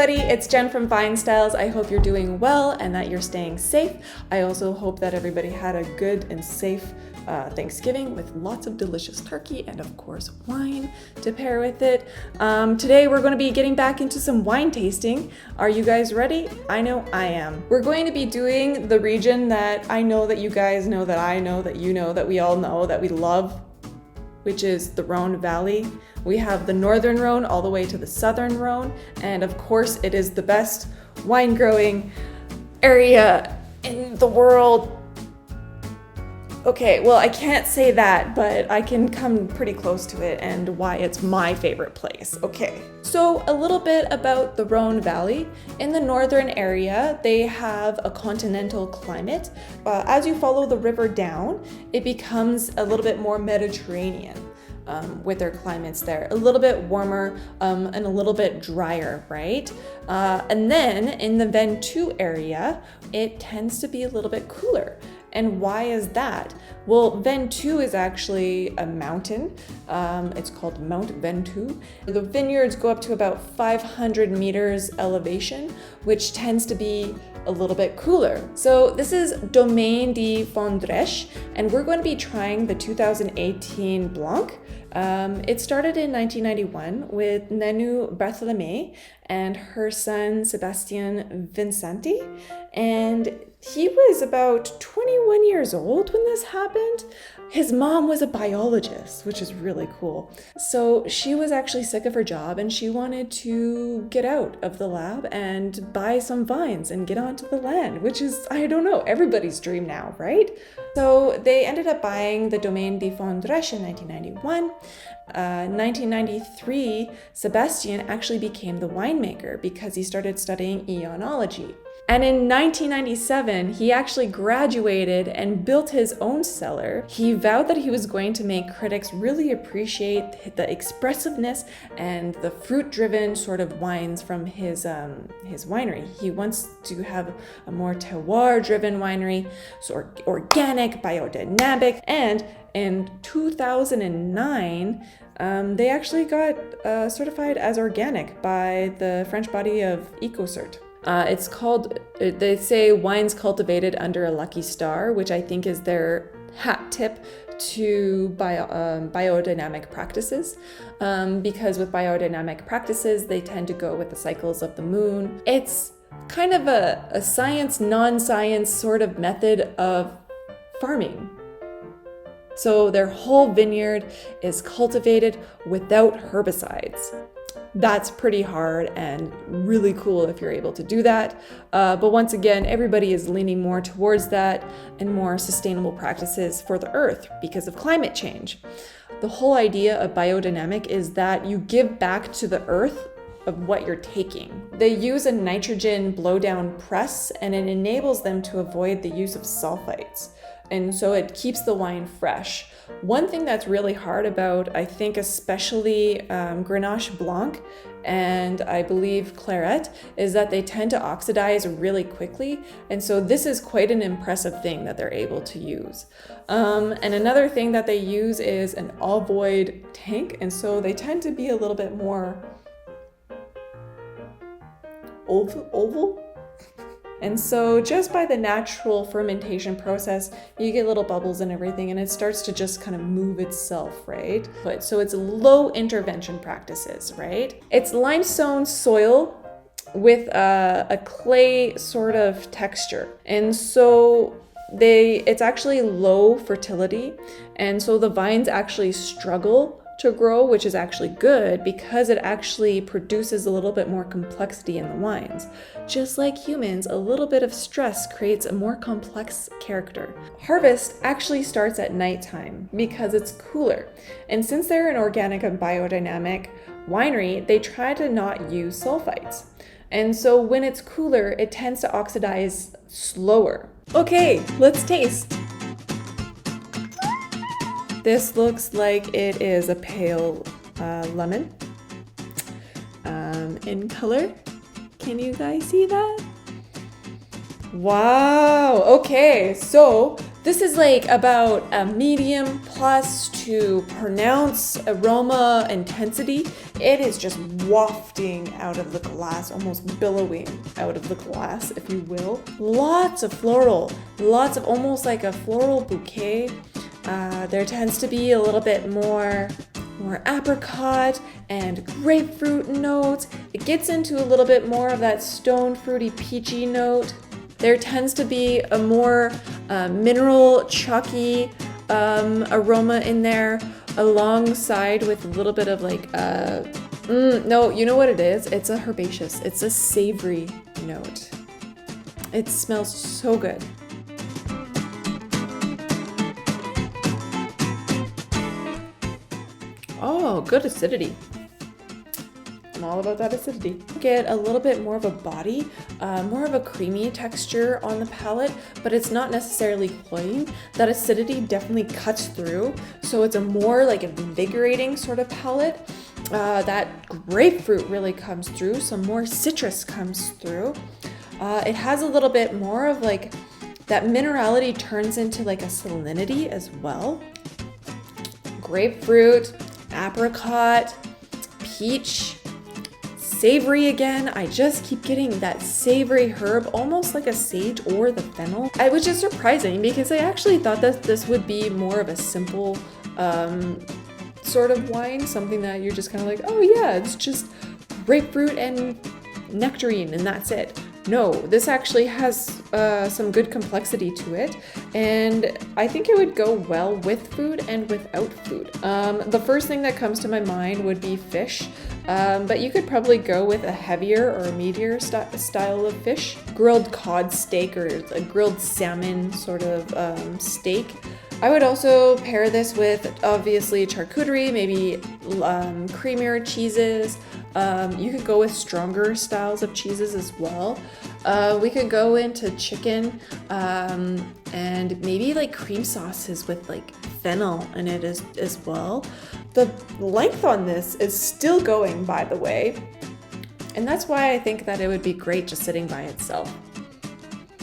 everybody, it's Jen from Vine Styles. I hope you're doing well and that you're staying safe. I also hope that everybody had a good and safe Thanksgiving with lots of delicious turkey and of course wine to pair with it. Today we're going to be getting back into some wine tasting. Are you guys ready? I know I am. We're going to be doing the region that I know that you guys know, that I know, that you know, that we all know, that we love, which is the Rhone Valley. We have the northern Rhone all the way to the southern Rhone, and of course it is the best wine growing area in the world. Okay, well, I can't say that, but I can come pretty close to it and why it's my favorite place. Okay, so a little bit about the Rhone Valley. In the northern area, they have a continental climate. As you follow the river down, it becomes a little bit more Mediterranean. With their climates there, a little bit warmer and a little bit drier, right? And then in the Ventoux area, it tends to be a little bit cooler. And why is that? Well, Ventoux is actually a mountain. It's called Mount Ventoux. The vineyards go up to about 500 meters elevation, which tends to be a little bit cooler. So this is Domaine de Fondrèche, and we're going to be trying the 2018 Blanc. It started in 1991 with Nanu Bartholomé and her son Sebastian Vincenti, and he was about 21 years old when this happened. His mom was a biologist, which is really cool. So she was actually sick of her job and she wanted to get out of the lab and buy some vines and get onto the land, which is, I don't know, everybody's dream now, right? So they ended up buying the Domaine de Fondrèche in 1991. 1993, Sebastian actually became the winemaker because he started studying eonology. And in 1997, he actually graduated and built his own cellar. He vowed that he was going to make critics really appreciate the expressiveness and the fruit-driven sort of wines from his winery. He wants to have a more terroir-driven winery, so organic, biodynamic, and in 2009, they actually got certified as organic by the French body of EcoCert. It's called, they say wines cultivated under a lucky star, which I think is their hat tip to biodynamic practices. Because with biodynamic practices, they tend to go with the cycles of the moon. It's kind of a science, non-science sort of method of farming. So their whole vineyard is cultivated without herbicides. That's pretty hard and really cool if you're able to do that. But once again, everybody is leaning more towards that and more sustainable practices for the earth because of climate change. The whole idea of biodynamic is that you give back to the earth of what you're taking. They use a nitrogen blowdown press and it enables them to avoid the use of sulfites. And so it keeps the wine fresh. One thing that's really hard about, I think, especially Grenache Blanc and I believe Claret, is that they tend to oxidize really quickly. And so this is quite an impressive thing that they're able to use. And another thing that they use is an ovoid tank. And so they tend to be a little bit more oval. And so just by the natural fermentation process, you get little bubbles and everything, and it starts to just kind of move itself, right? But so it's low intervention practices, right? It's limestone soil with a clay sort of texture. And so it's actually low fertility. And so the vines actually struggle to grow, which is actually good because it actually produces a little bit more complexity in the wines. Just like humans, a little bit of stress creates a more complex character. Harvest actually starts at nighttime because it's cooler. And since they're an organic and biodynamic winery, they try to not use sulfites. And so when it's cooler, it tends to oxidize slower. Okay, let's taste. This looks like it is a pale lemon in color. Can you guys see that? Wow, okay, so This is like about a medium plus to pronounced aroma intensity. It is just wafting out of the glass, almost billowing out of the glass, if you will. Lots of floral, lots of almost like a floral bouquet. There tends to be a little bit more apricot and grapefruit notes. It gets into a little bit more of that stone fruity peachy note. There tends to be a more mineral chalky aroma in there, alongside with a little bit of like no, you know what it is? It's a herbaceous. It's a savory note. It smells so good. Oh, good acidity. I'm all about that acidity. Get a little bit more of a body, more of a creamy texture on the palate, but it's not necessarily cloying. That acidity definitely cuts through, so it's a more like invigorating sort of palate. That grapefruit really comes through, some more citrus comes through. It has a little bit more of like, that minerality turns into like a salinity as well. Grapefruit, apricot, peach, savory again. I just keep getting that savory herb, almost like a sage or the fennel. It was just surprising because I actually thought that this would be more of a simple sort of wine, something that you're just kind of like, oh yeah, it's just grapefruit and nectarine and that's it. No, this actually has some good complexity to it, and I think it would go well with food and without food. The first thing that comes to my mind would be fish, but you could probably go with a heavier or a meatier style of fish. Grilled cod steak or a grilled salmon sort of steak. I would also pair this with obviously charcuterie, maybe creamier cheeses. You could go with stronger styles of cheeses as well. We could go into chicken and maybe like cream sauces with like fennel in it as well. The length on this is still going, by the way, and that's why I think that it would be great just sitting by itself.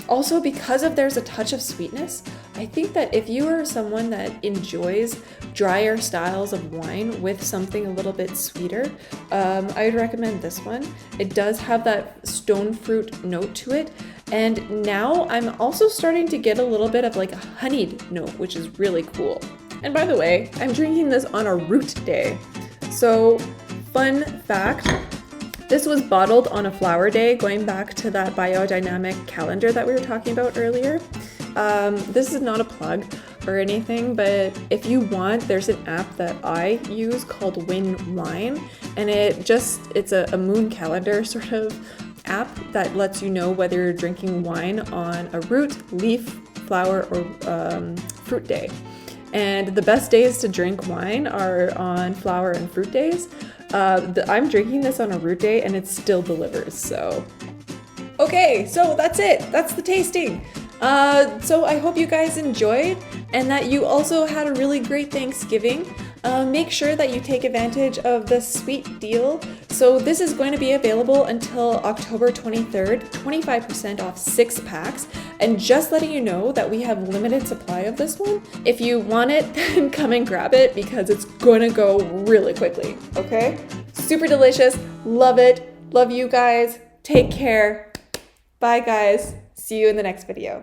Also, because there's a touch of sweetness, I think that if you are someone that enjoys drier styles of wine with something a little bit sweeter, I would recommend this one. It does have that stone fruit note to it, and now I'm also starting to get a little bit of like a honeyed note, which is really cool. And by the way, I'm drinking this on a root day. So, fun fact, this was bottled on a flower day, going back to that biodynamic calendar that we were talking about earlier. This is not a plug or anything, but if you want, there's an app that I use called Win Wine, and it's a moon calendar sort of app that lets you know whether you're drinking wine on a root, leaf, flower, or fruit day. And the best days to drink wine are on flower and fruit days. I'm drinking this on a root day and it still delivers, so. Okay, so that's it. That's the tasting. So I hope you guys enjoyed and that you also had a really great Thanksgiving. Make sure that you take advantage of the sweet deal. So this is going to be available until October 23rd, 25% off 6 packs. And just letting you know that we have limited supply of this one. If you want it, then come and grab it because it's gonna go really quickly, okay? Super delicious, love it, love you guys, take care. Bye guys, see you in the next video.